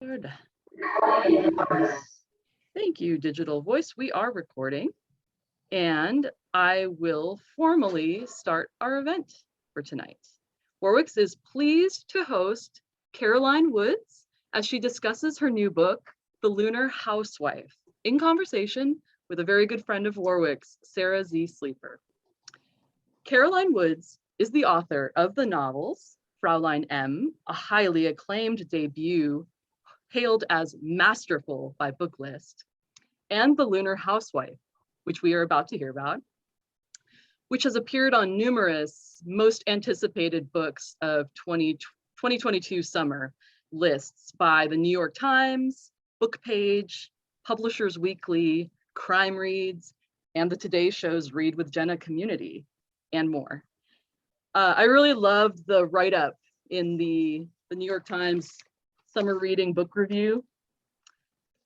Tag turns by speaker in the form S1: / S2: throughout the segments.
S1: Good. Thank you, Digital Voice. We are recording, and I will formally start our event for tonight. Warwick's is pleased to host Caroline Woods as she discusses her new book, The Lunar Housewife, in conversation with a very good friend of Warwick's, Sarah Z. Sleeper. Caroline Woods is the author of the novels Fraulein M, a highly acclaimed debut hailed as masterful by Booklist, and The Lunar Housewife, which we are about to hear about, which has appeared on numerous most anticipated books of 2022 summer lists by the New York Times, Book Page, Publishers Weekly, Crime Reads, and the Today Show's Read with Jenna community, and more. I really loved the write-up in the New York Times Summer Reading Book Review.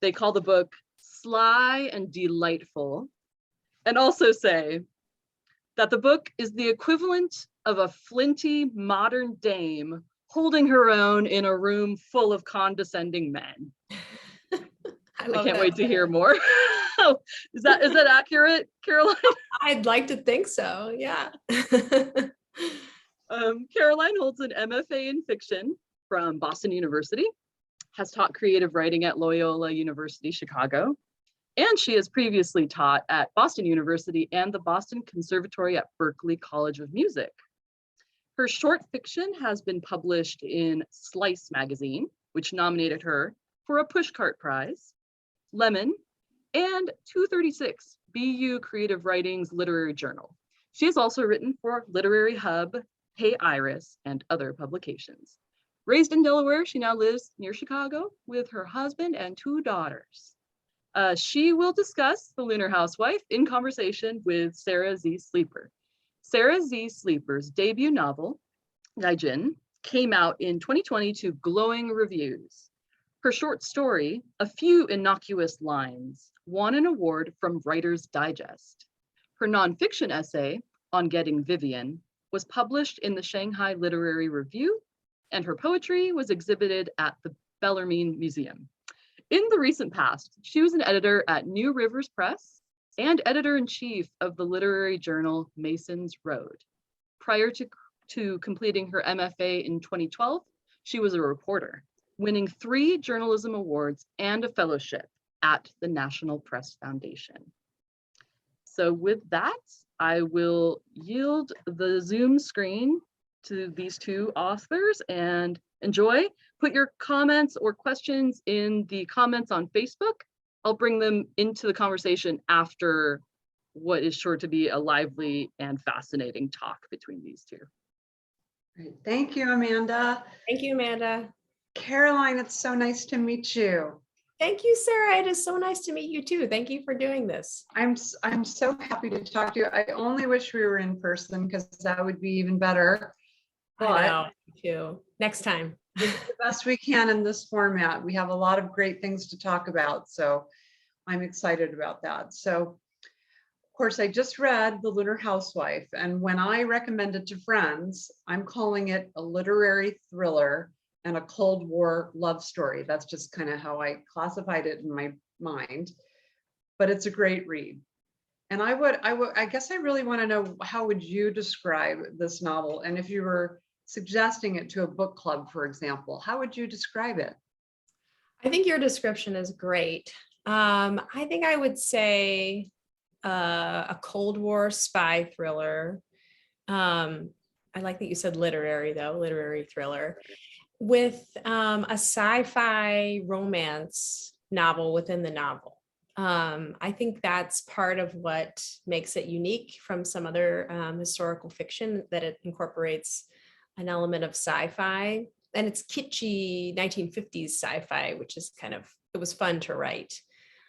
S1: They call the book sly and delightful, and also say that the book is the equivalent of a flinty modern dame holding her own in a room full of condescending men. I can't wait to hear more. Is that accurate, Caroline?
S2: I'd like to think so, yeah.
S1: Caroline holds an MFA in fiction from Boston University, has taught creative writing at Loyola University, Chicago, and she has previously taught at Boston University and the Boston Conservatory at Berklee College of Music. Her short fiction has been published in Slice magazine, which nominated her for a Pushcart Prize, Lemon, and 236, BU Creative Writing's literary journal. She has also written for Literary Hub, Hey Iris, and other publications. Raised in Delaware, she now lives near Chicago with her husband and 2 daughters. She will discuss The Lunar Housewife in conversation with Sarah Z. Sleeper. Sarah Z. Sleeper's debut novel, Gaijin, came out in 2020 to glowing reviews. Her short story, A Few Innocuous Lines, won an award from Writer's Digest. Her nonfiction essay, On Getting Vivian, was published in the Shanghai Literary Review, and her poetry was exhibited at the Bellarmine Museum. In the recent past, she was an editor at New Rivers Press and editor-in-chief of the literary journal Mason's Road. Prior to completing her MFA in 2012, she was a reporter, winning 3 journalism awards and a fellowship at the National Press Foundation. So with that, I will yield the Zoom screen to these 2 authors and enjoy. Put your comments or questions in the comments on Facebook. I'll bring them into the conversation after what is sure to be a lively and fascinating talk between these 2.
S3: Great. Thank you, Amanda.
S2: Thank you, Amanda.
S3: Caroline, it's so nice to meet you.
S2: Thank you, Sarah. It is so nice to meet you too. Thank you for doing this.
S3: I'm so happy to talk to you. I only wish we were in person because that would be even better.
S2: I know, me too. Next time.
S3: We do the best we can in this format. We have a lot of great things to talk about, so I'm excited about that. So, of course, I just read The Lunar Housewife, and when I recommend it to friends, I'm calling it a literary thriller and a Cold War love story. That's just kind of how I classified it in my mind, but it's a great read. And I guess I really want to know, how would you describe this novel? And if you were suggesting it to a book club, for example, how would you describe it?
S2: I think your description is great. I think I would say a Cold War spy thriller. I like that you said literary, though, literary thriller, with a sci-fi romance novel within the novel. I think that's part of what makes it unique from some other historical fiction, that it incorporates an element of sci-fi, and it's kitschy 1950s sci-fi, which is it was fun to write.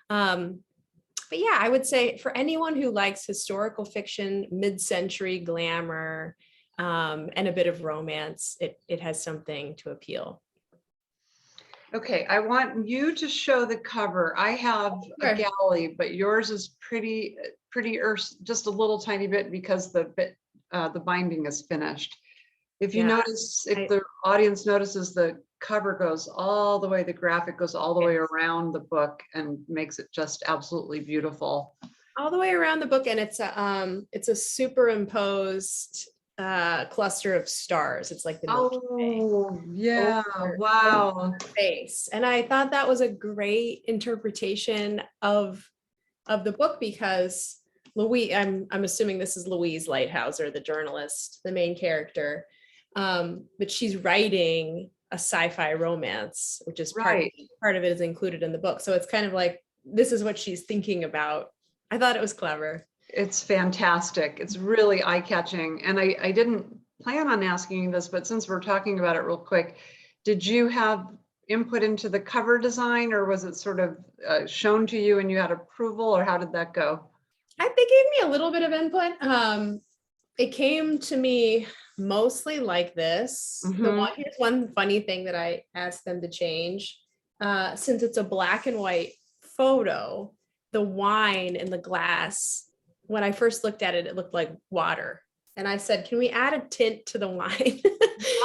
S2: But yeah, I would say for anyone who likes historical fiction, mid-century glamour, and a bit of romance, it has something to appeal.
S3: Okay, I want you to show the cover. I have a galley, but yours is pretty just a little tiny bit because the binding is finished. If you
S2: Yeah,
S3: notice, if
S2: I-
S3: the audience notices, the cover goes all the way, the graphic goes all the way
S2: Yes.
S3: around the book and makes it just absolutely beautiful.
S2: all the way around the book, and it's a superimposed cluster of stars. It's like the Milky Way
S3: Oh, yeah,
S2: over
S3: wow.
S2: her face, and I thought that was a great interpretation of the book because Louise, I'm assuming this is Louise Lighthouser, the journalist, the main character, but she's writing a sci-fi romance, which is
S3: Right.
S2: part of it is included in the book. So it's kind of like this is what she's thinking about. I thought it was clever.
S3: It's fantastic. It's really eye-catching. And I didn't plan on asking you this, but since we're talking about it real quick, did you have input into the cover design, or was it sort of shown to you and you had approval, or how did that go?
S2: They gave me a little bit of input. It came to me mostly like this. Here's one funny thing that I asked them to change. Since it's a black and white photo, the wine in the glass, when I first looked at it, it looked like water. And I said, can we add a tint to the wine?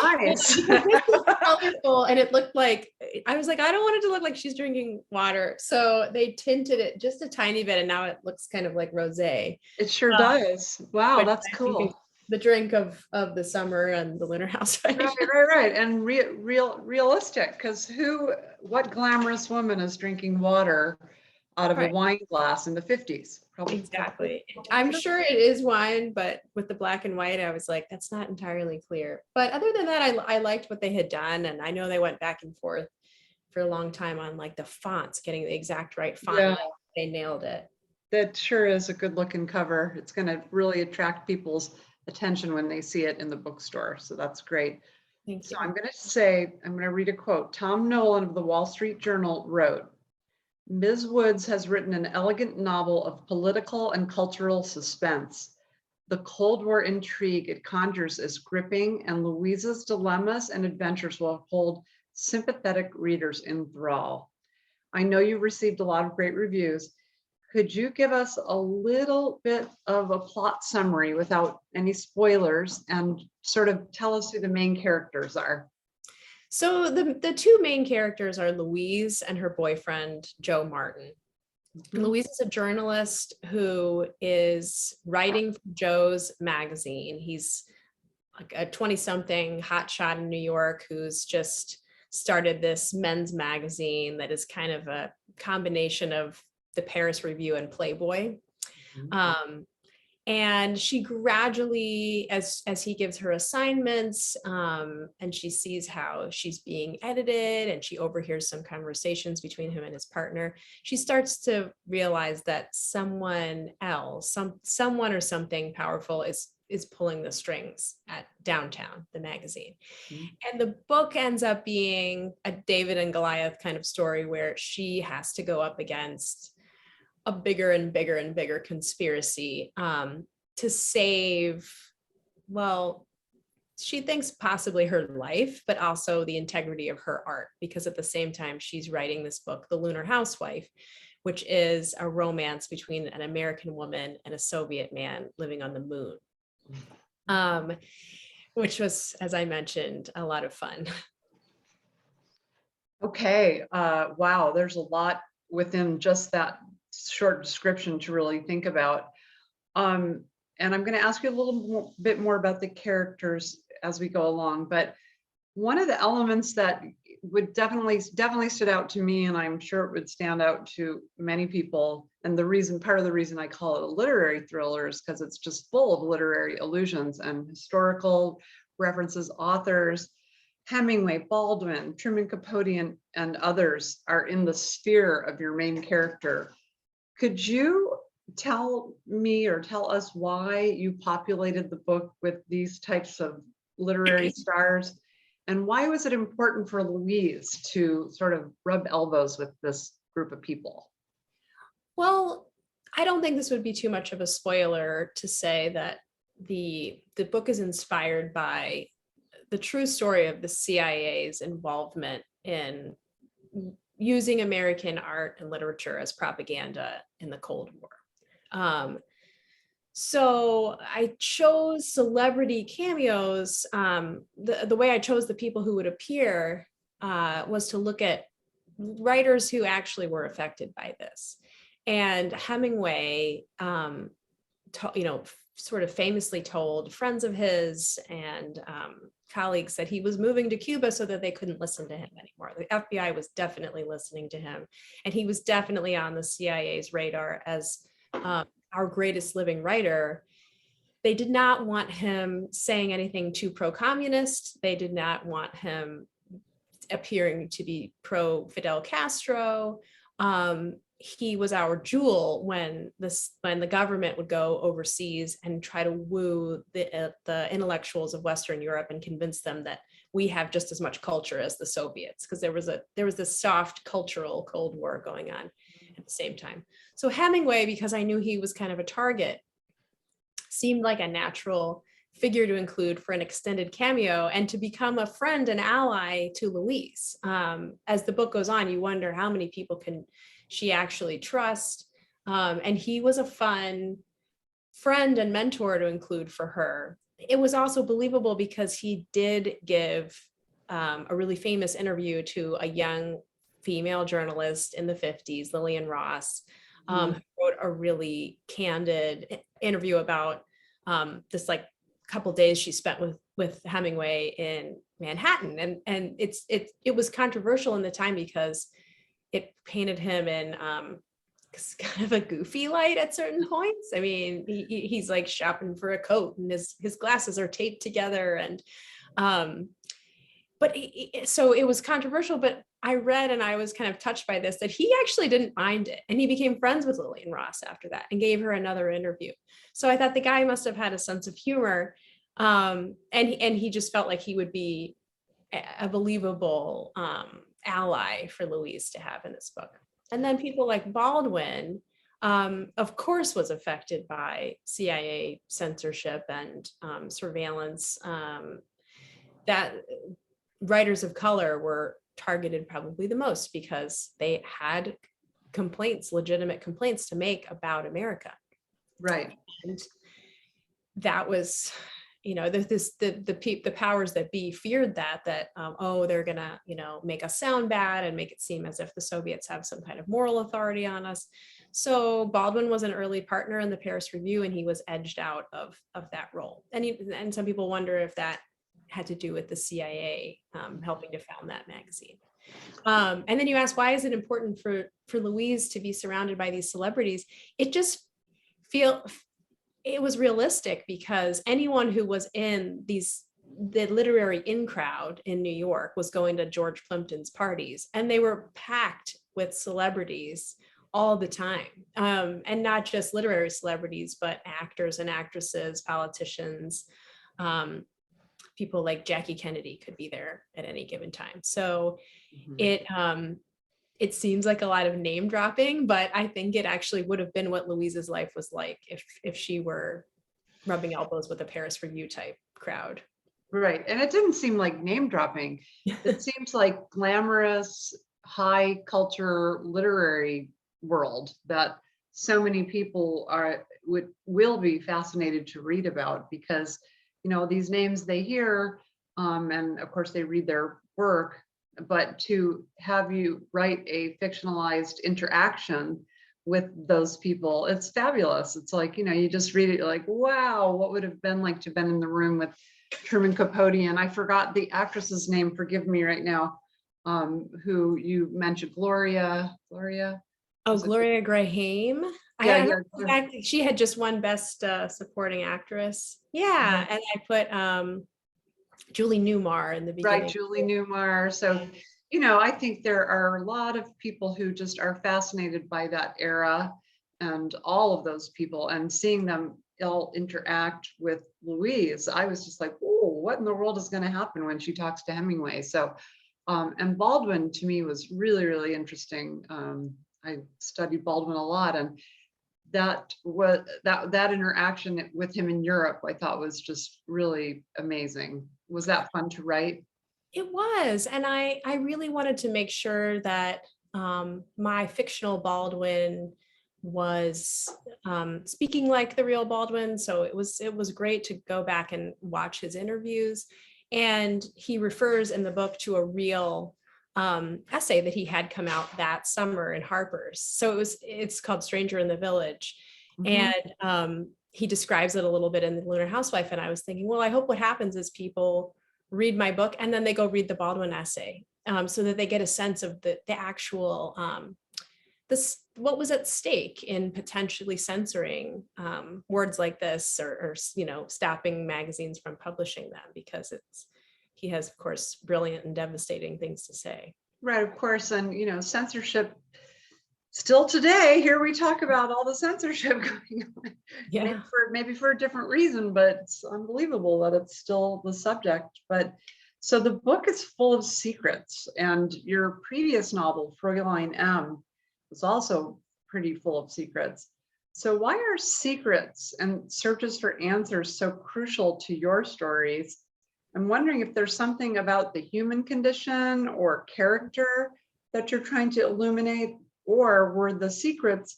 S3: Nice.
S2: Colorful, and it looked like, I was like, I don't want it to look like she's drinking water. So they tinted it just a tiny bit, and now it looks kind of like rosé.
S3: It sure does. Wow,
S2: Which
S3: that's
S2: I think is
S3: cool.
S2: the drink of the summer and the Lunar Housewife.
S3: Right. And realistic, because what glamorous woman is drinking water out of a
S2: Right.
S3: wine glass in the 50s? Probably.
S2: Exactly. I'm sure it is wine, but with the black and white, I was like, that's not entirely clear. But other than that, I liked what they had done. And I know they went back and forth for a long time on like the fonts, getting the exact right font.
S3: Yeah.
S2: They nailed it.
S3: That sure is a good looking cover. It's going to really attract people's attention when they see it in the bookstore. So that's great.
S2: Thank
S3: So
S2: you.
S3: I'm going to read a quote. Tom Nolan of the Wall Street Journal wrote, Ms. Woods has written an elegant novel of political and cultural suspense. The Cold War intrigue it conjures is gripping, and Louise's dilemmas and adventures will hold sympathetic readers in thrall. I know you've received a lot of great reviews. Could you give us a little bit of a plot summary without any spoilers and sort of tell us who the main characters are?
S2: So the two main characters are Louise and her boyfriend, Joe Martin. Louise is a journalist who is writing for Joe's magazine. He's like a 20-something hotshot in New York who's just started this men's magazine that is kind of a combination of the Paris Review and Playboy. And she gradually, as he gives her assignments, and she sees how she's being edited, and she overhears some conversations between him and his partner, she starts to realize that someone else, someone or something powerful is pulling the strings at Downtown, the magazine. And the book ends up being a David and Goliath kind of story where she has to go up against a bigger and bigger and bigger conspiracy to save, well, she thinks possibly her life, but also the integrity of her art, because at the same time she's writing this book, The Lunar Housewife, which is a romance between an American woman and a Soviet man living on the moon, which was, as I mentioned, a lot of fun.
S3: Okay, wow, there's a lot within just that short description to really think about. And I'm going to ask you a little bit more about the characters as we go along, but one of the elements that would definitely stood out to me, and I'm sure it would stand out to many people, and part of the reason I call it a literary thriller is because it's just full of literary allusions and historical references, authors. Hemingway, Baldwin, Truman Capote, and others are in the sphere of your main character. Could you tell me or tell us why you populated the book with these types of literary stars? And why was it important for Louise to sort of rub elbows with this group of people?
S2: Well, I don't think this would be too much of a spoiler to say that the book is inspired by the true story of the CIA's involvement in using American art and literature as propaganda in the Cold War. So I chose celebrity cameos. The way I chose the people who would appear was to look at writers who actually were affected by this. And Hemingway, sort of famously told friends of his and colleagues that he was moving to Cuba so that they couldn't listen to him anymore. The FBI was definitely listening to him, and he was definitely on the CIA's radar as our greatest living writer. They did not want him saying anything too pro-communist. They did not want him appearing to be pro-Fidel Castro. He was our jewel when the government would go overseas and try to woo the intellectuals of Western Europe and convince them that we have just as much culture as the Soviets, because there was this soft cultural Cold War going on at the same time. So Hemingway, because I knew he was kind of a target, seemed like a natural figure to include for an extended cameo and to become a friend and ally to Louise. As the book goes on, you wonder how many people can she actually trust. And he was a fun friend and mentor to include for her. It was also believable because he did give a really famous interview to a young female journalist in the 50s, Lillian Ross, who wrote a really candid interview about this like couple days she spent with Hemingway in Manhattan. And it was controversial in the time because it painted him in kind of a goofy light at certain points. I mean, he's like shopping for a coat and his glasses are taped together. And so it was controversial, but I read, and I was kind of touched by this, that he actually didn't mind it. And he became friends with Lillian Ross after that and gave her another interview. So I thought the guy must have had a sense of humor. And he just felt like he would be a believable ally for Louise to have in this book. And then people like Baldwin, of course, was affected by CIA censorship and surveillance. That writers of color were targeted probably the most because they had legitimate complaints to make about America.
S3: Right.
S2: And that was, the powers that be feared that they're gonna, make us sound bad and make it seem as if the Soviets have some kind of moral authority on us. So Baldwin was an early partner in the Paris Review, and he was edged out of that role. And some people wonder if that had to do with the CIA helping to found that magazine. And then you ask, why is it important for Louise to be surrounded by these celebrities? It was realistic because anyone who was in the literary in crowd in New York was going to George Plimpton's parties, and they were packed with celebrities all the time. And not just literary celebrities, but actors and actresses, politicians, people like Jackie Kennedy could be there at any given time. So it seems like a lot of name dropping, but I think it actually would have been what Louise's life was like if she were rubbing elbows with a Paris Review type crowd.
S3: Right. And it didn't seem like name dropping. It seems like glamorous, high culture literary world that so many people will be fascinated to read about, because these names they hear, and of course they read their work, but to have you write a fictionalized interaction with those people, it's fabulous. It's like, you just read it, you're like, wow, what would have been like to have been in the room with Truman Capote, and I forgot the actress's name, forgive me right now, who you mentioned, Gloria.
S2: Oh, Gloria Grahame.
S3: Yeah,
S2: She had just won Best Supporting Actress. Yeah, and I put Julie Newmar in the beginning.
S3: Right, Julie Newmar. So, I think there are a lot of people who just are fascinated by that era and all of those people, and seeing them all interact with Louise, I was just like, oh, what in the world is going to happen when she talks to Hemingway? So, and Baldwin to me was really, really interesting. I studied Baldwin a lot, and that interaction with him in Europe, I thought was just really amazing. Was that fun to write?
S2: It was, and I really wanted to make sure that my fictional Baldwin was speaking like the real Baldwin. So it was great to go back and watch his interviews. And he refers in the book to a real essay that he had come out that summer in Harper's. So it's called Stranger in the Village.
S3: Mhm.
S2: And he describes it a little bit in the Lunar Housewife. And I was thinking, well, I hope what happens is people read my book and then they go read the Baldwin essay, so that they get a sense of the actual what was at stake in potentially censoring words like this, or stopping magazines from publishing them, because he has, of course, brilliant and devastating things to say.
S3: Right, of course. And, censorship still today, here we talk about all the censorship going on.
S2: Yeah.
S3: Maybe for a different reason, but it's unbelievable that it's still the subject. But so the book is full of secrets, and your previous novel, Fräulein M, was also pretty full of secrets. So why are secrets and searches for answers so crucial to your stories? I'm wondering if there's something about the human condition or character that you're trying to illuminate, or were the secrets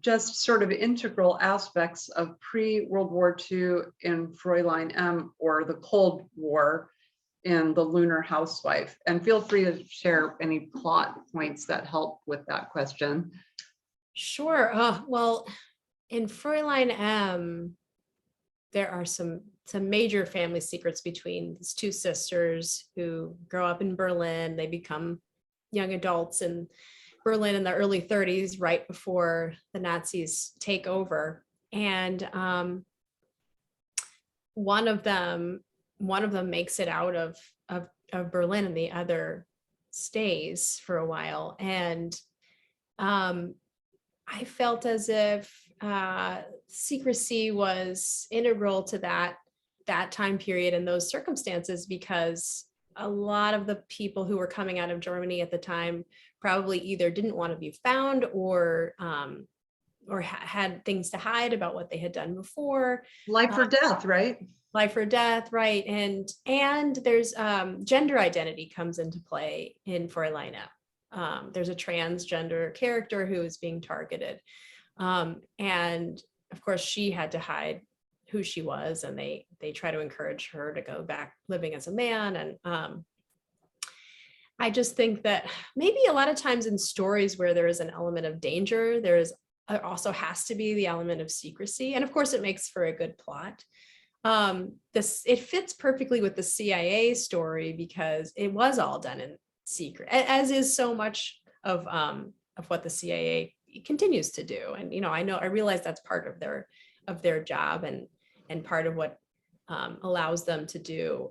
S3: just sort of integral aspects of pre-World War II in Fräulein M, or the Cold War in the Lunar Housewife? And feel free to share any plot points that help with that question.
S2: Sure. Well, in Fräulein M, there are some major family secrets between these two sisters who grow up in Berlin. They become young adults in Berlin in the early 30s, right before the Nazis take over. And one of them makes it out of Berlin, and the other stays for a while. And I felt as if secrecy was integral to that time period and those circumstances, because a lot of the people who were coming out of Germany at the time probably either didn't want to be found, or had things to hide about what they had done before.
S3: Life or death, right?
S2: Life or death, right? And there's gender identity comes into play in Fräulein M. There's a transgender character who is being targeted, and of course she had to hide who she was, and they try to encourage her to go back living as a man. And I just think that maybe a lot of times in stories where there is an element of danger, there also has to be the element of secrecy, and of course it makes for a good plot. It fits perfectly with the CIA story because it was all done in secret, as is so much of what the CIA continues to do. And I realize that's part of their job, and part of what allows them to do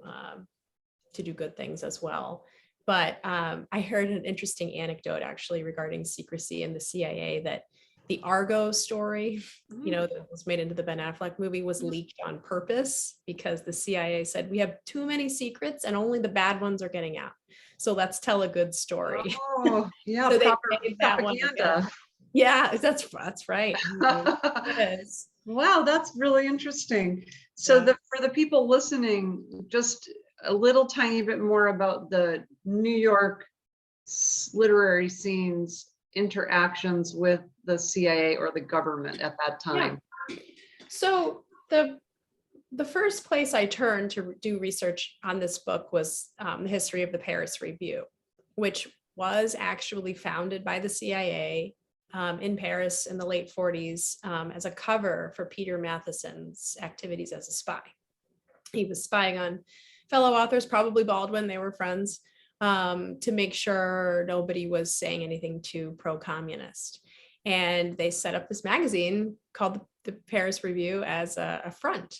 S2: good things as well. But I heard an interesting anecdote actually regarding secrecy in the CIA, that the Argo story, that was made into the Ben Affleck movie, was leaked on purpose because the CIA said, we have too many secrets and only the bad ones are getting out. So let's tell a good story.
S3: Oh, yeah,
S2: So
S3: proper
S2: they made that
S3: propaganda.
S2: Yeah, that's right. It is.
S3: Wow, that's really interesting. So
S2: Yeah.
S3: for the people listening, just a little tiny bit more about the New York literary scene's interactions with the CIA or the government at that time.
S2: Yeah. So the first place I turned to do research on this book was the history of the Paris Review, which was actually founded by the CIA in Paris in the late 40s as a cover for Peter Matheson's activities as a spy. He was spying on fellow authors, probably Baldwin, they were friends, to make sure nobody was saying anything too pro-communist. And they set up this magazine called the Paris Review as a front.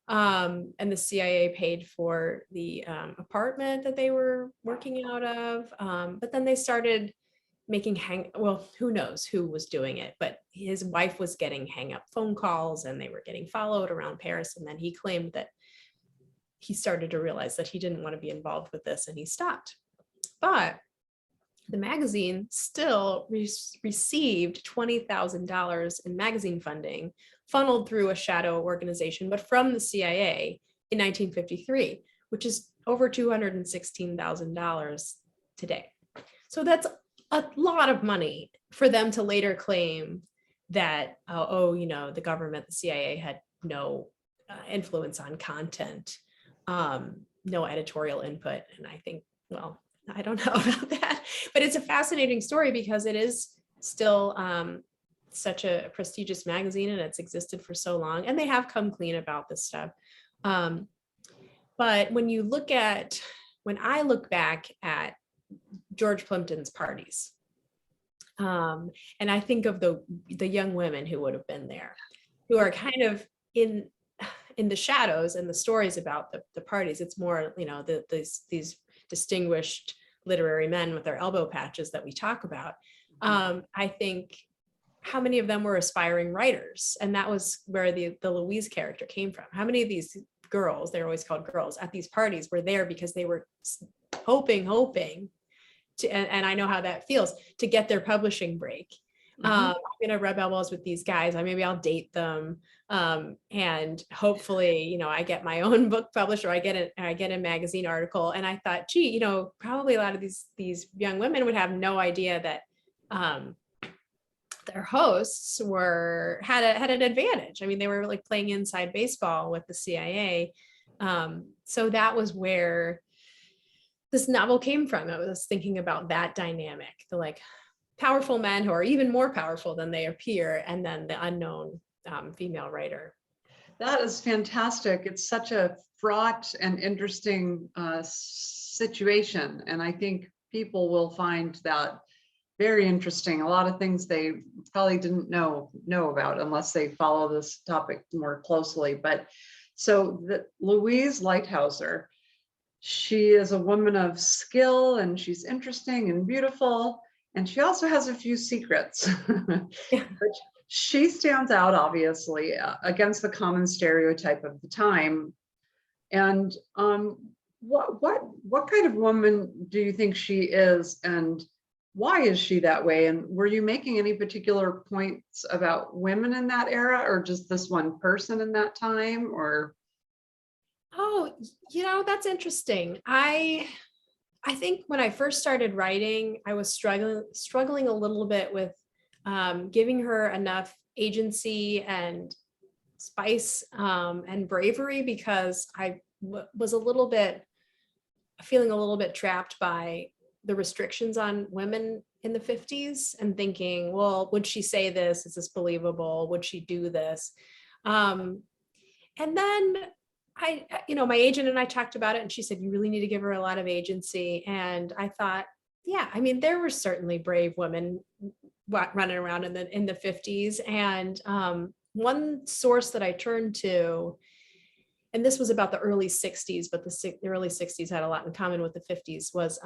S2: And the CIA paid for the apartment that they were working out of. But then they started making who knows who was doing it, but his wife was getting hang up phone calls and they were getting followed around Paris. And then he claimed that he started to realize that he didn't want to be involved with this, and he stopped. But the magazine still received $20,000 in magazine funding funneled through a shadow organization, but from the CIA in 1953, which is over $216,000 today. So that's a lot of money for them to later claim that, the government, the CIA had no influence on content, no editorial input. And I think, well, I don't know about that, but it's a fascinating story because it is still such a prestigious magazine and it's existed for so long, and they have come clean about this stuff. But when I look back at George Plimpton's parties, and I think of the young women who would have been there, who are kind of in the shadows and the stories about the parties. It's more, these distinguished literary men with their elbow patches that we talk about. I think, how many of them were aspiring writers? And that was where the Louise character came from. How many of these girls, they're always called girls, at these parties were there because they were hoping to, and I know how that feels, to get their publishing break. I'm going to rub elbows with these guys. Maybe I'll date them. And hopefully, I get my own book published, or I get a magazine article. And I thought, gee, probably a lot of these young women would have no idea that their hosts had an advantage. They were like playing inside baseball with the CIA. So that was where this novel came from. I was thinking about that dynamic, the like powerful men who are even more powerful than they appear, and then the unknown female writer.
S3: That is fantastic. It's such a fraught and interesting situation. And I think people will find that very interesting. A lot of things they probably didn't know about unless they follow this topic more closely. But so Louise Lighthouser, she is a woman of skill, and she's interesting and beautiful. And she also has a few secrets.
S2: Yeah.
S3: But she stands out, obviously, against the common stereotype of the time. And what kind of woman do you think she is, and why is she that way? And were you making any particular points about women in that era, or just this one person in that time, or?
S2: Oh, that's interesting. I think when I first started writing, I was struggling a little bit with giving her enough agency and spice and bravery, because I was feeling a little bit trapped by the restrictions on women in the 50s, and thinking, well, would she say this? Is this believable? Would she do this? And then my agent and I talked about it, and she said, you really need to give her a lot of agency. And I thought, yeah, there were certainly brave women running around in the 50s. And one source that I turned to, and this was about the early 60s, but the early 60s had a lot in common with the 50s, was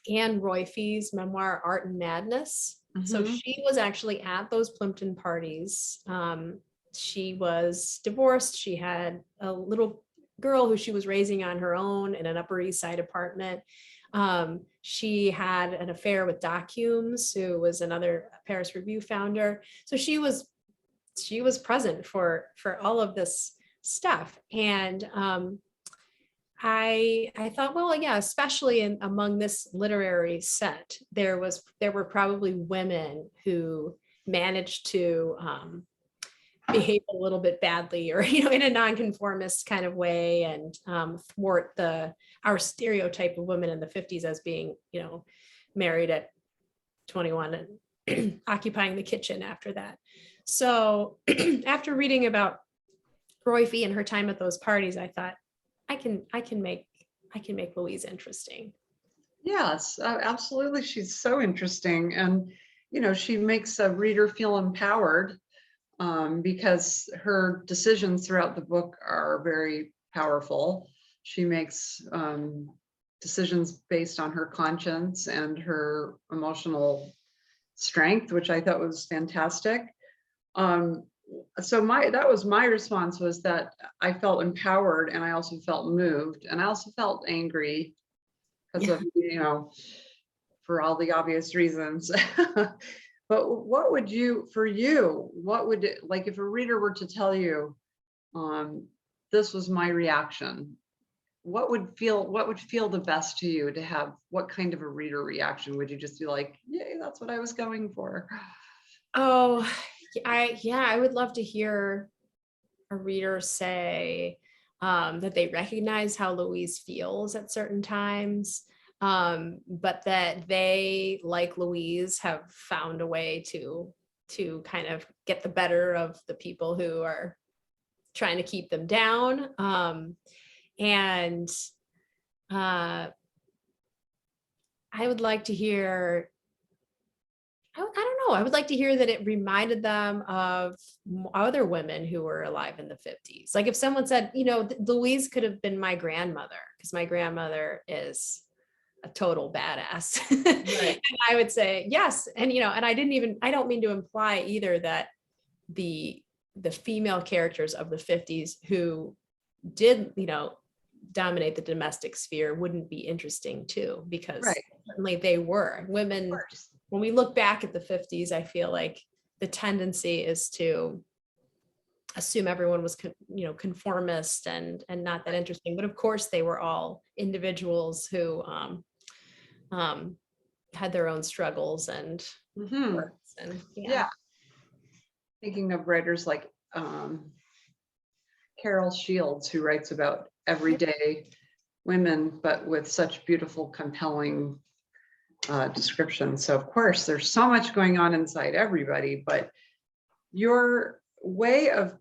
S2: Anne Royfee's memoir, Art and Madness. So she was actually at those Plimpton parties. She was divorced. She had a little girl who she was raising on her own in an Upper East Side apartment. She had an affair with Doc Humes, who was another Paris Review founder. So she was present for all of this stuff. And I thought, well, yeah, especially among this literary set, there were probably women who managed to behave a little bit badly, or in a nonconformist kind of way, and thwart our stereotype of women in the 50s as being married at 21 and occupying the kitchen after that. So after reading about Royfee and her time at those parties, I thought, I can make Louise interesting.
S3: Yes, absolutely. She's so interesting, and she makes a reader feel empowered, because her decisions throughout the book are very powerful. She makes decisions based on her conscience and her emotional strength, which I thought was fantastic. So that was my response, was that I felt empowered, and I also felt moved, and I also felt angry because of, for all the obvious reasons. But what would like if a reader were to tell you, this was my reaction, what would feel the best to you to have? What kind of a reader reaction? Would you just be like, yay, that's what I was going for?
S2: Oh, I would love to hear a reader say that they recognize how Louise feels at certain times, but that they, like Louise, have found a way to kind of get the better of the people who are trying to keep them down. And I would like to hear, I don't know, I would like to hear that it reminded them of other women who were alive in the 50s. Like if someone said, Louise could have been my grandmother, because my grandmother is a total badass.
S3: Right.
S2: And I would say yes. And, and I don't mean to imply either that the female characters of the 50s who did, dominate the domestic sphere wouldn't be interesting too, because
S3: Right.
S2: certainly they were women. When we look back at the 50s, I feel like the tendency is to assume everyone was, conformist and not that interesting. But of course, they were all individuals who had their own struggles and
S3: Mhm.
S2: quirks and
S3: Yeah. Thinking of writers like Carol Shields, who writes about everyday women, but with such beautiful, compelling descriptions. So of course, there's so much going on inside everybody, but your way of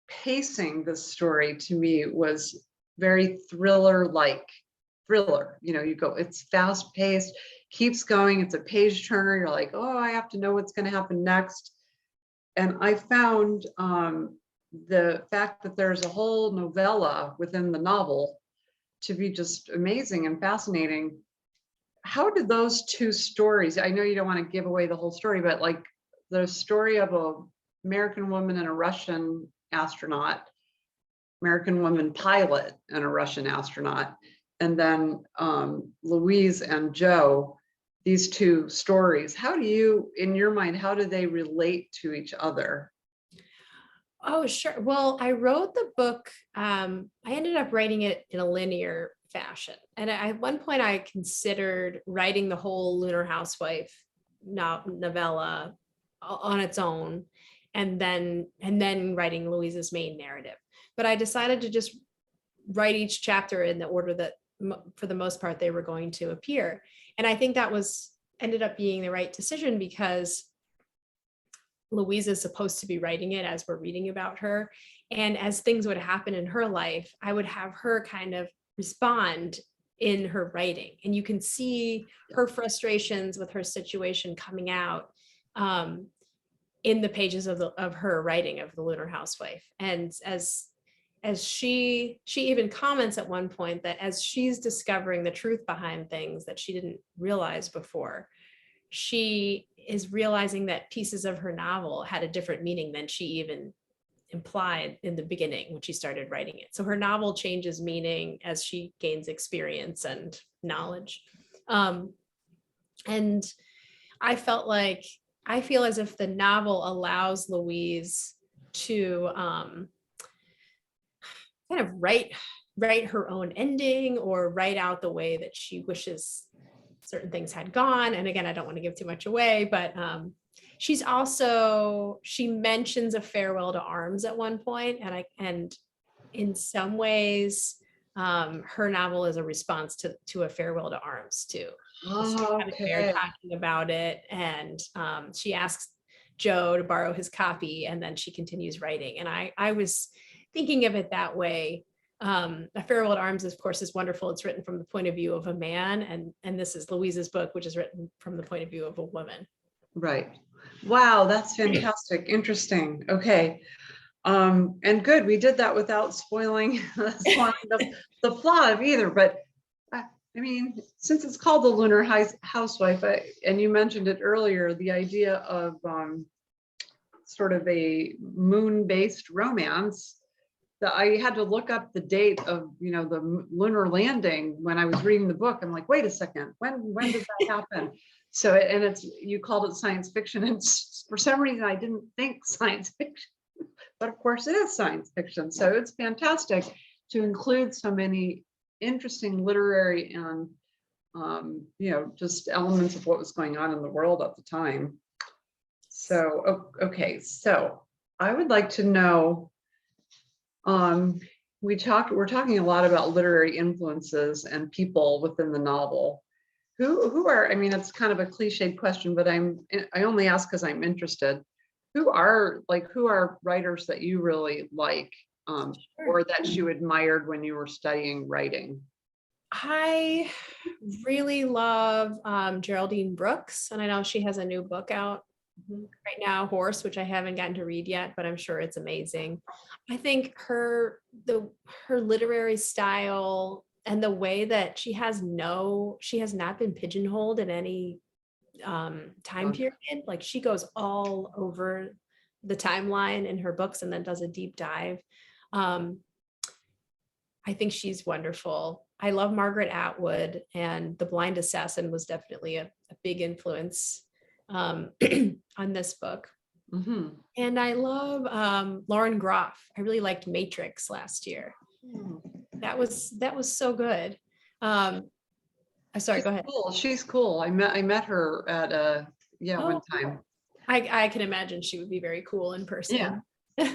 S3: pacing the story to me was very thriller-like. Thriller, you go, it's fast paced, keeps going, it's a page turner. You're like, oh, I have to know what's going to happen next. And I found the fact that there's a whole novella within the novel to be just amazing and fascinating. How did those two stories, I know you don't want to give away the whole story, but like the story of a American woman and a Russian astronaut, American woman pilot and a Russian astronaut, and then Louise and Joe, these two stories, how do you, in your mind, how do they relate to each other?
S2: Oh, sure. Well, I wrote the book. I ended up writing it in a linear fashion. And at one point I considered writing the whole Lunar Housewife novella on its own, and then writing Louise's main narrative. But I decided to just write each chapter in the order that for the most part they were going to appear. And I think that ended up being the right decision, because Louise is supposed to be writing it as we're reading about her. And as things would happen in her life, I would have her kind of respond in her writing. And you can see her frustrations with her situation coming out in the pages of her writing of the Lunar Housewife. And as she even comments at one point that as she's discovering the truth behind things that she didn't realize before, she is realizing that pieces of her novel had a different meaning than she even implied in the beginning when she started writing it. So her novel changes meaning as she gains experience and knowledge. And I feel as if the novel allows Louise to kind of write her own ending, or write out the way that she wishes certain things had gone. And again, I don't want to give too much away, but she mentions a farewell to arms at one point, and in some ways her novel is a response to a farewell to arms too.
S3: Oh,
S2: They're
S3: okay.
S2: talking about it, and she asks Joe to borrow his copy, and then she continues writing. And I was thinking of it that way. A Farewell to Arms, of course, is wonderful. It's written from the point of view of a man, and this is Louise's book, which is written from the point of view of a woman.
S3: Right. Wow, that's fantastic. Interesting. Okay. And good, we did that without spoiling the plot of either. But I mean, since it's called the Lunar Housewife, and you mentioned it earlier, the idea of sort of a moon-based romance, that I had to look up the date of, the lunar landing when I was reading the book. I'm like, wait a second, when did that happen? So, and you called it science fiction, and for some reason I didn't think science fiction, but of course it is science fiction. So it's fantastic to include so many interesting literary and just elements of what was going on in the world at the time. So, okay, so I would like to know, um, we're talking a lot about literary influences and people within the novel. Who are, I mean, it's kind of a cliched question, but I only ask because I'm interested. Who are writers that you really like, or that you admired when you were studying writing?
S2: I really love Geraldine Brooks, and I know she has a new book out right now, Horse, which I haven't gotten to read yet, but I'm sure it's amazing. I think her literary style and the way that she has not been pigeonholed in any time period. Like she goes all over the timeline in her books and then does a deep dive. Um, I think she's wonderful. I love Margaret Atwood, and The Blind Assassin was definitely a big influence on this book.
S3: Mm-hmm.
S2: And I love Lauren Groff. I really liked Matrix last year. That was so good. Sorry,
S3: She's
S2: go ahead.
S3: cool. She's cool. I met her at one time.
S2: I can imagine she would be very cool in person.
S3: Yeah.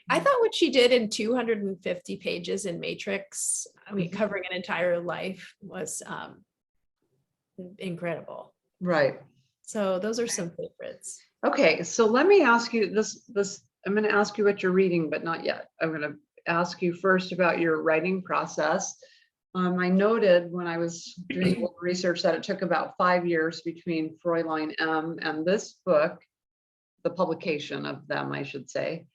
S2: I thought what she did in 250 pages in Matrix, I mean, covering an entire life, was incredible.
S3: Right.
S2: So those are some favorites.
S3: Okay, so let me ask you this. I'm going to ask you what you're reading, but not yet. I'm going to ask you first about your writing process. I noted when I was doing a little research that it took about 5 years between Fräulein M and this book, the publication of them, I should say.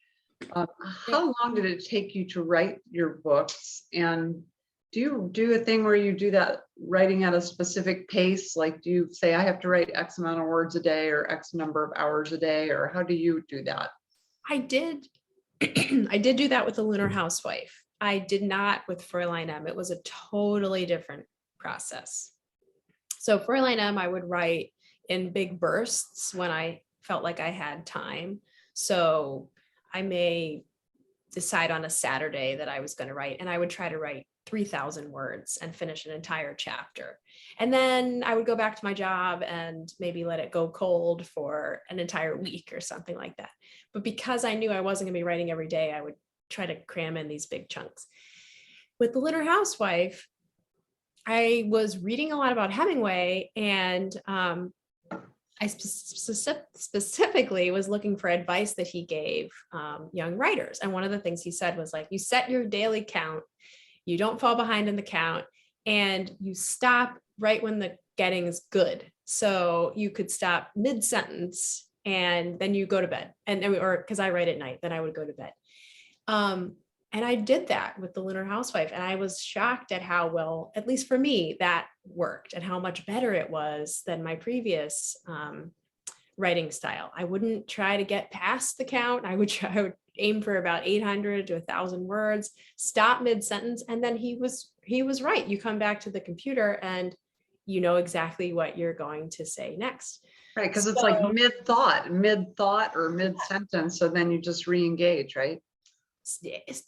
S3: How long did it take you to write your books? And do you do a thing where you do that writing at a specific pace? Like, do you say, I have to write X amount of words a day or X number of hours a day? Or how do you do that?
S2: I did. I did do that with the Lunar Housewife. I did not with Fräulein M. It was a totally different process. So Fräulein M, I would write in big bursts when I felt like I had time. So I may decide on a Saturday that I was going to write, and I would try to write 3,000 words and finish an entire chapter. And then I would go back to my job and maybe let it go cold for an entire week or something like that. But because I knew I wasn't going to be writing every day, I would try to cram in these big chunks. With the Lunar Housewife, I was reading a lot about Hemingway, and I specifically was looking for advice that he gave young writers. And one of the things he said was, like, you set your daily count, you don't fall behind in the count, and you stop right when the getting is good. So you could stop mid-sentence and then you go to bed, or because I write at night, then I would go to bed. And I did that with the Lunar Housewife, and I was shocked at how well, at least for me, that worked, and how much better it was than my previous writing style. I wouldn't try to get past the count. I would aim for about 800 to 1,000 words, stop mid-sentence, and then he was right. You come back to the computer and you know exactly what you're going to say next.
S3: Right, because it's like mid-thought or mid-sentence, so then you just re-engage, right?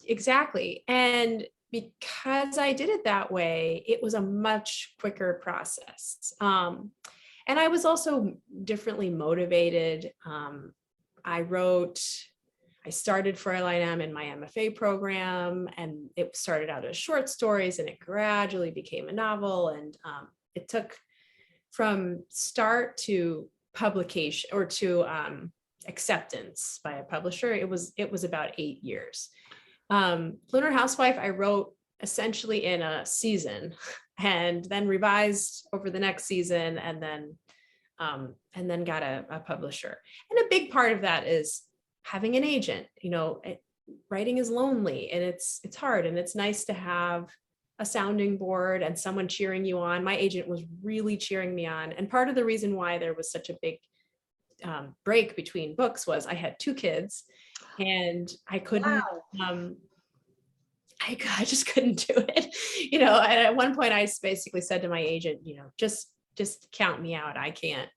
S2: Exactly. And because I did it that way, it was a much quicker process. And I was also differently motivated. I started Fräulein M in my MFA program, and it started out as short stories, and it gradually became a novel. And it took from start to publication or to acceptance by a publisher, it was about 8 years. Lunar Housewife, I wrote essentially in a season, and then revised over the next season, and then got a publisher. And a big part of that is having an agent. Writing is lonely, and it's hard, and it's nice to have a sounding board and someone cheering you on. My agent was really cheering me on, and part of the reason why there was such a big break between books was I had 2 kids, and I couldn't.
S3: Wow.
S2: I just couldn't do it. And at one point I basically said to my agent, just count me out. I can't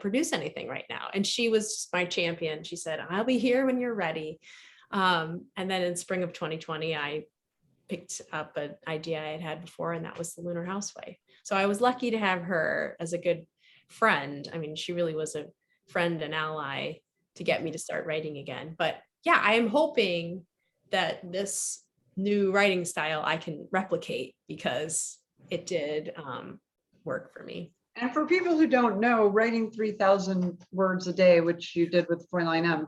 S2: produce anything right now. And she was my champion. She said, I'll be here when you're ready. And then in spring of 2020, I picked up an idea I had before, and that was the Lunar Housewife. So I was lucky to have her as a good friend. I mean, she really was a friend and ally to get me to start writing again. But yeah, I am hoping that this new writing style I can replicate, because it did work for me.
S3: And for people who don't know, writing 3,000 words a day, which you did with Fräulein M,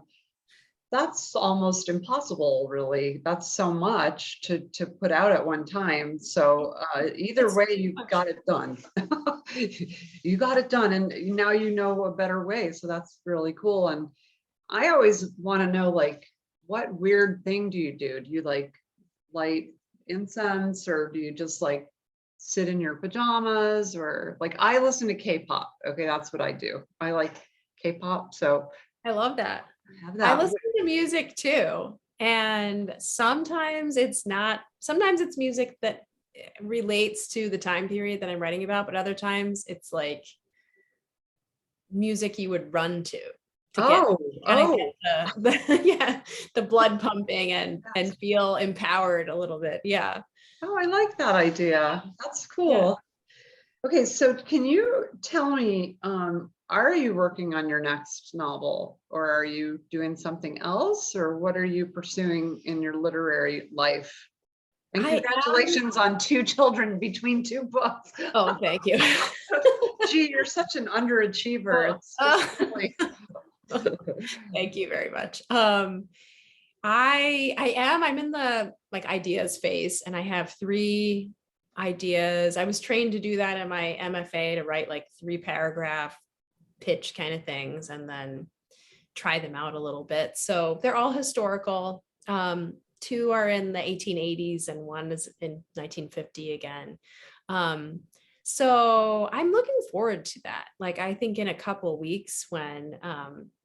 S3: that's almost impossible, really. That's so much to put out at one time. So either way, you got it done. You got it done, and now you know a better way. So that's really cool. And I always want to know, like, what weird thing do you do? Do you like light incense, or do you just like sit in your pajamas? Or like, I listen to K-pop. Okay, that's what I do. I like K-pop, so
S2: I love that.
S3: have
S2: I
S3: that.
S2: listen to music too. And sometimes it's music that relates to the time period that I'm writing about, but other times it's like music you would run to
S3: Oh,
S2: get the blood pumping and feel empowered a little bit. Yeah.
S3: oh, I like that idea. That's cool. Okay, so can you tell me, are you working on your next novel, or are you doing something else, or what are you pursuing in your literary life? And congratulations on 2 children between 2 books.
S2: Oh, thank you.
S3: Gee, you're such an underachiever. It's just really...
S2: Thank you very much. I'm in the like ideas phase, and I have 3 ideas. I was trained to do that in my MFA, to write like 3-paragraph pitch kind of things and then try them out a little bit. So they're all historical. 2 are in the 1880s and 1 is in 1950 again. So I'm looking forward to that. Like, I think in a couple of weeks, when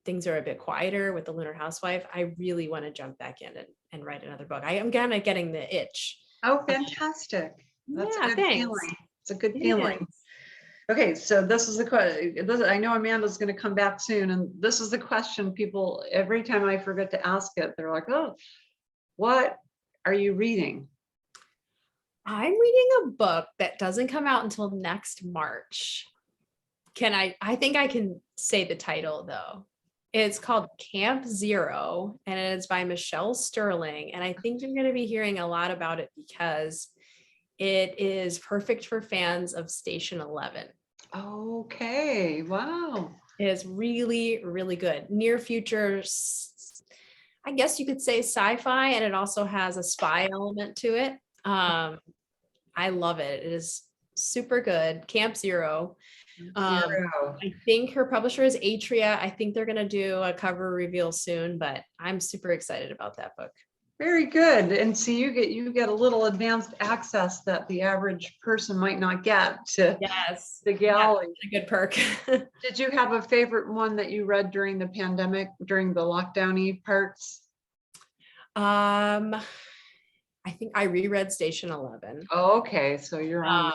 S2: things are a bit quieter with the Lunar Housewife, I really want to jump back in and write another book. I am kind of getting the itch.
S3: Oh, fantastic. That's a good feeling. It's a good feeling. Okay, so this is the question. I know Amanda's going to come back soon, and this is the question people, every time I forget to ask it, they're like, oh, what are you reading?
S2: I'm reading a book that doesn't come out until next March. I think I can say the title though. It's called Camp Zero, and it is by Michelle Sterling. And I think you're going to be hearing a lot about it because it is perfect for fans of Station 11.
S3: Okay, wow.
S2: It is really, really good. Near future, I guess you could say sci-fi, and it also has a spy element to it. I love it. It is super good. Camp Zero. I think her publisher is Atria. I think they're going to do a cover reveal soon, but I'm super excited about that book.
S3: Very good. And so you get a little advanced access that the average person might not get to the galley.
S2: A good perk.
S3: Did you have a favorite one that you read during the pandemic, during the lockdowny parts?
S2: I think I reread Station 11.
S3: Oh, okay. So you're on.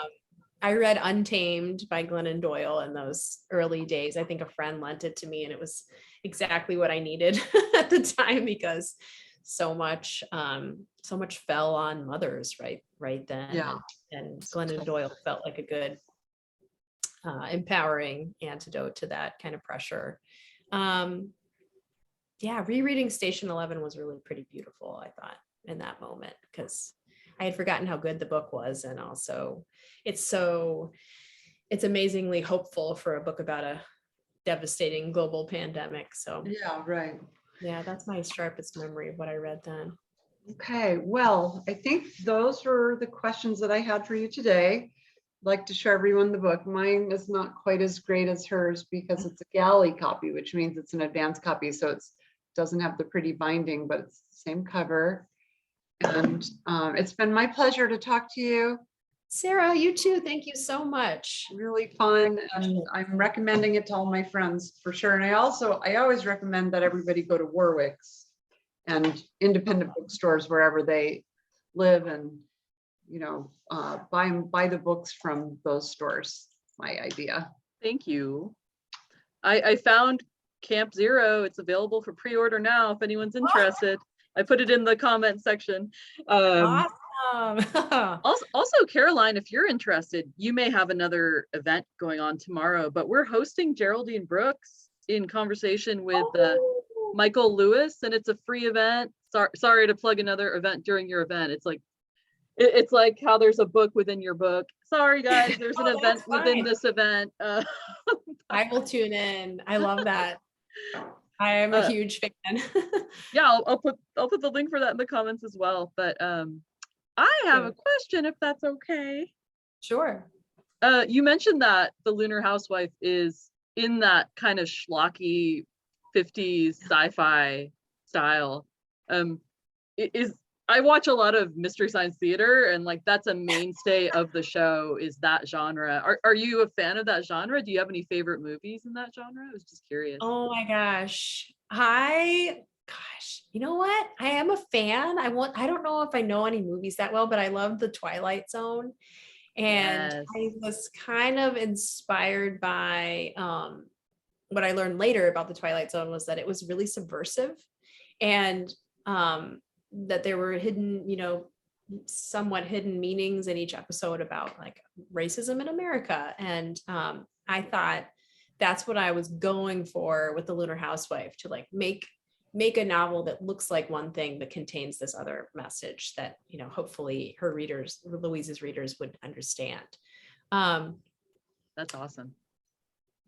S2: I read Untamed by Glennon Doyle in those early days. I think a friend lent it to me, and it was exactly what I needed at the time, because so much fell on mothers right then.
S3: Yeah.
S2: And Glennon Doyle felt like a good empowering antidote to that kind of pressure. Rereading Station 11 was really pretty beautiful, I thought, in that moment, because I had forgotten how good the book was, and also it's amazingly hopeful for a book about a devastating global pandemic. So
S3: yeah, right.
S2: Yeah, that's my sharpest memory of what I read then.
S3: Okay, well, I think those were the questions that I had for you today. I'd like to show everyone the book. Mine is not quite as great as hers because it's a galley copy, which means it's an advanced copy. So it doesn't have the pretty binding, but it's the same cover. And it's been my pleasure to talk to you.
S2: Sarah, you too. Thank you so much.
S3: Really fun. And I'm recommending it to all my friends for sure. And I always recommend that everybody go to Warwick's and independent bookstores wherever they live, and, buy the books from those stores. My idea.
S1: Thank you. I found Camp Zero. It's available for pre-order now if anyone's interested. I put it in the comment section.
S2: Awesome.
S1: Also, Caroline, if you're interested, you may have another event going on tomorrow, but we're hosting Geraldine Brooks in conversation with
S2: Oh.
S1: Michael Lewis, and it's a free event. Sorry to plug another event during your event. It's like it's like how there's a book within your book. Sorry guys, there's an
S2: Oh,
S1: event
S2: that's
S1: within
S2: fine.
S1: this event.
S2: I will tune in. I love that. I am a huge fan.
S1: Yeah, I'll put the link for that in the comments as well. But I have a question, if that's okay.
S2: Sure.
S1: You mentioned that the Lunar Housewife is in that kind of schlocky 50s sci-fi style. I watch a lot of Mystery Science Theater, and like that's a mainstay of the show, is that genre. Are you a fan of that genre? Do you have any favorite movies in that genre? I was just curious.
S2: Oh my gosh. You know what? I am a fan. I don't know if I know any movies that well, but I love the Twilight Zone. And
S1: Yes.
S2: I was kind of inspired by what I learned later about the Twilight Zone was that it was really subversive, and that there were hidden, somewhat hidden meanings in each episode about like racism in America. And I thought that's what I was going for with the Lunar Housewife, to like make a novel that looks like one thing but contains this other message that, hopefully her readers, Louise's readers, would understand.
S1: That's awesome.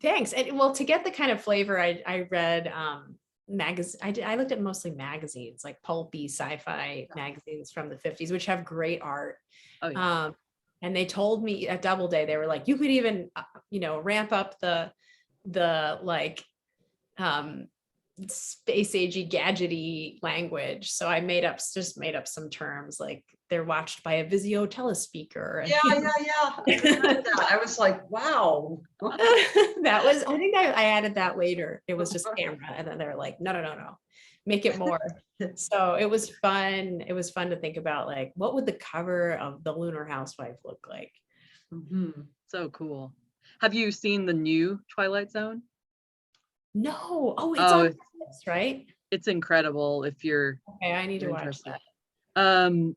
S2: Thanks. And well, to get the kind of flavor, I read I looked at mostly magazines, like pulpy sci-fi magazines from the 50s, which have great art.
S1: Oh, yeah.
S2: And they told me at Doubleday, they were like, you could even, ramp up the like space agey gadgety language. So I just made up some terms, like they're watched by a Vizio telespeaker.
S3: Yeah. I remember that. I was like, wow.
S2: I think I added that later. It was just camera. And then they're like, no, make it more. So it was fun. It was fun to think about, like, what would the cover of the Lunar Housewife look like?
S1: Mm-hmm. So cool. Have you seen the new Twilight Zone?
S2: No. Oh, it's on Netflix, right?
S1: It's incredible if you're
S2: okay. I need to watch
S1: interested.
S2: that.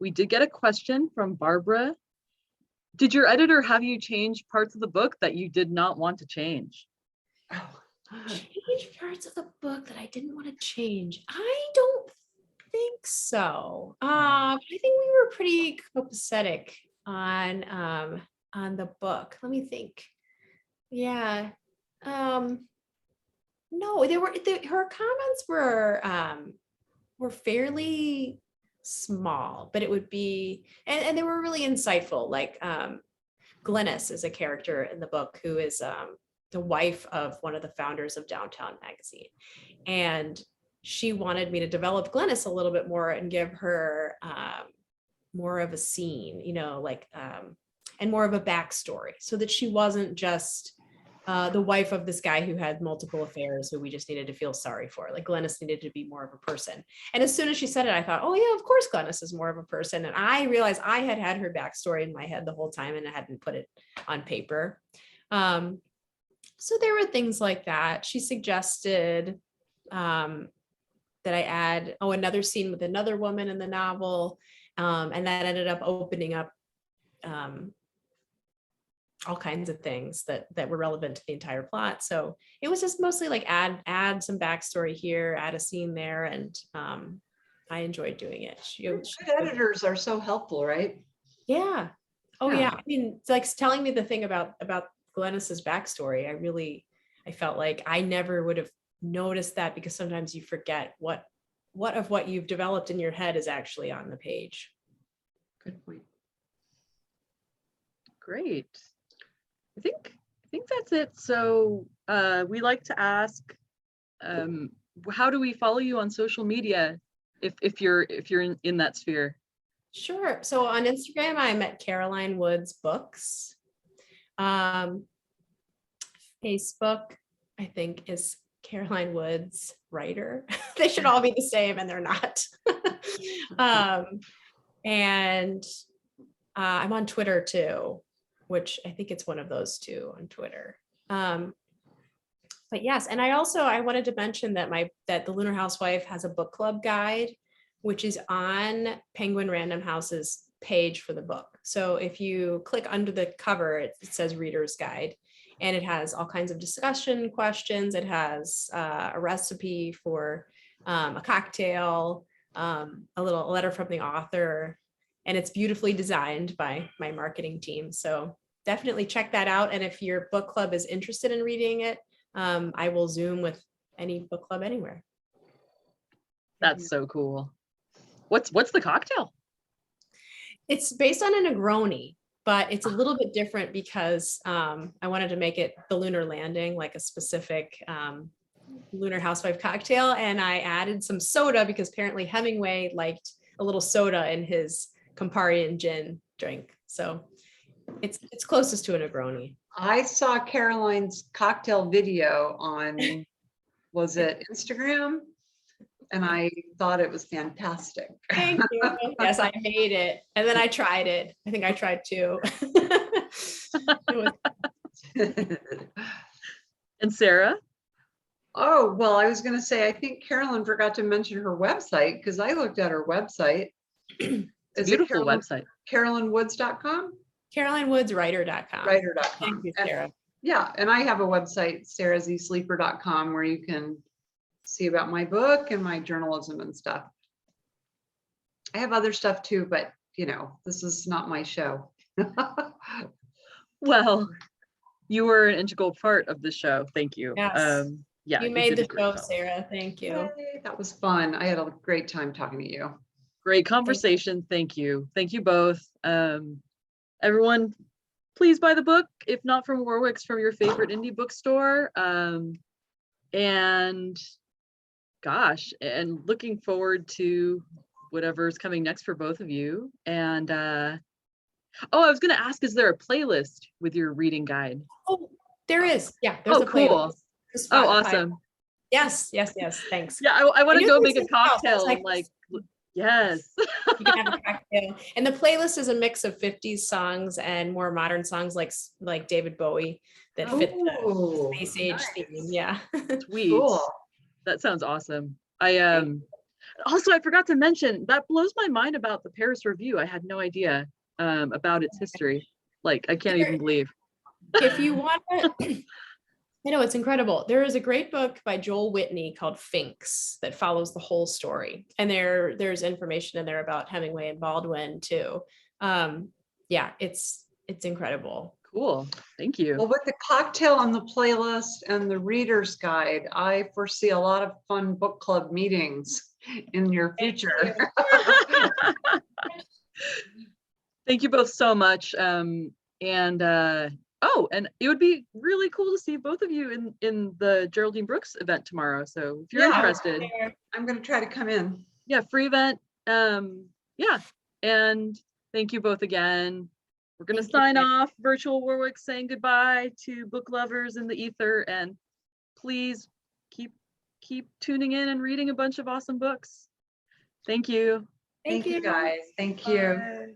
S1: We did get a question from Barbara. Did your editor have you change parts of the book that you did not want to change?
S2: Change parts of the book that I didn't want to change. I don't think so. I think we were pretty copacetic on the book. Let me think. Yeah. No, her comments were fairly small, but it would be, and they were really insightful. Like Glynis is a character in the book who is the wife of one of the founders of Downtown Magazine, and she wanted me to develop Glynis a little bit more and give her more of a scene, and more of a backstory, so that she wasn't just the wife of this guy who had multiple affairs who we just needed to feel sorry for. Like Glynis needed to be more of a person. And as soon as she said it, I thought, oh yeah, of course Glynis is more of a person. And I realized I had her backstory in my head the whole time and I hadn't put it on paper. So there were things like that. She suggested that I add, another scene with another woman in the novel. And that ended up opening up all kinds of things that were relevant to the entire plot. So it was just mostly like add some backstory here, add a scene there, and I enjoyed doing it.
S3: Good editors are so helpful, right?
S2: Yeah. Oh yeah. I mean, it's like telling me the thing about Glynis's backstory. I felt like I never would have noticed that, because sometimes you forget what of what you've developed in your head is actually on the page.
S3: Good point.
S1: Great. I think that's it. So we like to ask, how do we follow you on social media if you're in that sphere?
S2: Sure. So on Instagram, I'm at Caroline Woods Books. Facebook, I think, is Caroline Woods Writer. They should all be the same, and they're not. And I'm on Twitter too, which I think it's one of those two on Twitter. But yes, and I wanted to mention that the Lunar Housewife has a book club guide, which is on Penguin Random House's page for the book. So if you click under the cover, it says Reader's Guide, and it has all kinds of discussion questions. It has a recipe for a cocktail, a letter from the author, and it's beautifully designed by my marketing team. So definitely check that out. And if your book club is interested in reading it, I will Zoom with any book club anywhere.
S1: That's so cool. What's the cocktail?
S2: It's based on a Negroni, but it's a little bit different because I wanted to make it the lunar landing, like a specific Lunar Housewife cocktail. And I added some soda because apparently Hemingway liked a little soda in his Campari and gin drink. So it's closest to a Negroni.
S3: I saw Caroline's cocktail video on, was it Instagram? And I thought it was fantastic.
S2: Thank you. Yes, I made it. And then I tried it. I think I tried two.
S1: And Sarah?
S3: Oh, well, I was going to say, I think Carolyn forgot to mention her website because I looked at her website.
S1: It's a beautiful website.
S3: CarolynWoods.com?
S2: CarolineWoodsWriter.com.
S3: Writer.com.
S2: Thank you, Sarah.
S3: Yeah, and I have a website, sarahzsleeper.com, where you can see about my book and my journalism and stuff. I have other stuff too, but you know, this is not my show.
S1: Well, you were an integral part of the show. Thank you.
S2: Yes.
S1: Yeah,
S2: You made
S1: did a
S2: the
S1: great
S2: show,
S1: job.
S2: Sarah. Thank you.
S3: Yay, that was fun. I had a great time talking to you.
S1: Great conversation. Thank you. Thank you both. Everyone, please buy the book, if not from Warwick's, from your favorite indie bookstore. And gosh, and looking forward to whatever's coming next for both of you. And oh, I was going to ask, is there a playlist with your reading guide?
S2: Oh, there is. Yeah, there's
S1: Oh,
S2: a
S1: cool.
S2: playlist.
S1: Oh, awesome.
S2: Yes. Thanks.
S1: Yeah, I want to
S2: knew
S1: go
S2: there
S1: make
S2: was
S1: a
S2: something else. I was
S1: cocktail. Yes.
S2: You can have a cocktail. And the playlist is a mix of 50s songs and more modern songs like David Bowie that fit the
S3: Oh,
S2: space age
S3: nice.
S2: theme. Yeah.
S1: Sweet.
S3: Cool.
S1: That sounds awesome. Also, I forgot to mention, that blows my mind about the Paris Review. I had no idea about its history. Like, I can't even believe.
S2: If you want to, I know it's incredible. There is a great book by Joel Whitney called Finks that follows the whole story. And there's information in there about Hemingway and Baldwin too. Yeah, it's incredible.
S1: Cool. Thank you.
S3: Well, with the cocktail on the playlist and the reader's guide, I foresee a lot of fun book club meetings in your future.
S1: Thank you both so much. Oh, and it would be really cool to see both of you in the Geraldine Brooks event tomorrow. So if you're interested,
S3: I'm going to try to come in.
S1: yeah, free event. Yeah, and thank you both again. We're going to sign off. Virtual Warwick saying goodbye to book lovers in the ether, and please keep tuning in and reading a bunch of awesome books. Thank you.
S3: Thank you guys. Thank you.
S1: Bye.